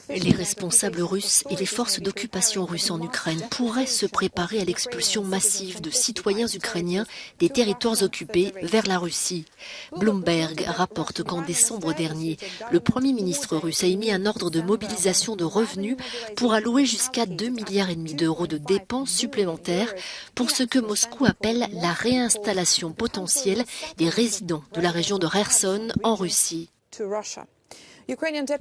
Les responsables russes et les forces d'occupation russes en Ukraine pourraient se préparer à l'expulsion massive de citoyens ukrainiens des territoires occupés vers la Russie. Bloomberg rapporte qu'en décembre dernier, le Premier ministre russe a émis un ordre de mobilisation de revenus pour allouer jusqu'à 2,5 milliards d'euros de dépenses supplémentaires pour ce que Moscou appelle la réinstallation potentielle des résidents de la région de Kherson en Russie.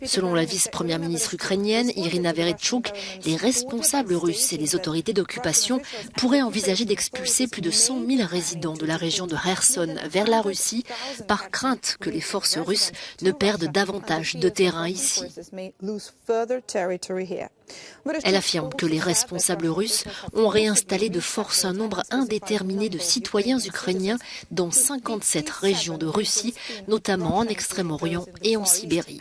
Selon la vice-première ministre ukrainienne, Irina Vereshchuk, les responsables russes et les autorités d'occupation pourraient envisager d'expulser plus de 100 000 résidents de la région de Kherson vers la Russie par crainte que les forces russes ne perdent davantage de terrain ici. Elle affirme que les responsables russes ont réinstallé de force un nombre indéterminé de citoyens ukrainiens dans 57 régions de Russie, notamment en Extrême-Orient et en Sibérie.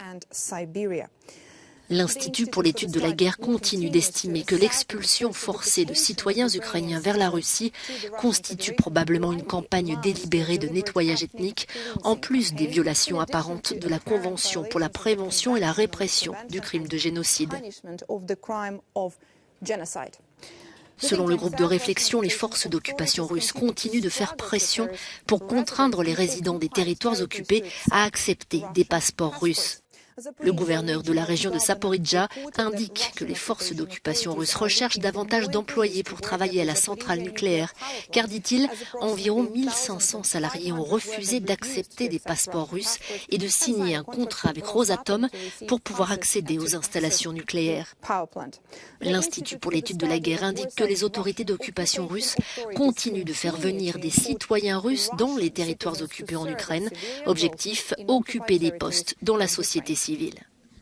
L'Institut pour l'étude de la guerre continue d'estimer que l'expulsion forcée de citoyens ukrainiens vers la Russie constitue probablement une campagne délibérée de nettoyage ethnique, en plus des violations apparentes de la Convention pour la prévention et la répression du crime de génocide. Selon le groupe de réflexion, les forces d'occupation russes continuent de faire pression pour contraindre les résidents des territoires occupés à accepter des passeports russes. Le gouverneur de la région de Zaporijjia indique que les forces d'occupation russes recherchent davantage d'employés pour travailler à la centrale nucléaire, car, dit-il, environ 1500 salariés ont refusé d'accepter des passeports russes et de signer un contrat avec Rosatom pour pouvoir accéder aux installations nucléaires. L'Institut pour l'étude de la guerre indique que les autorités d'occupation russes continuent de faire venir des citoyens russes dans les territoires occupés en Ukraine. Objectif, occuper des postes dans la société civile.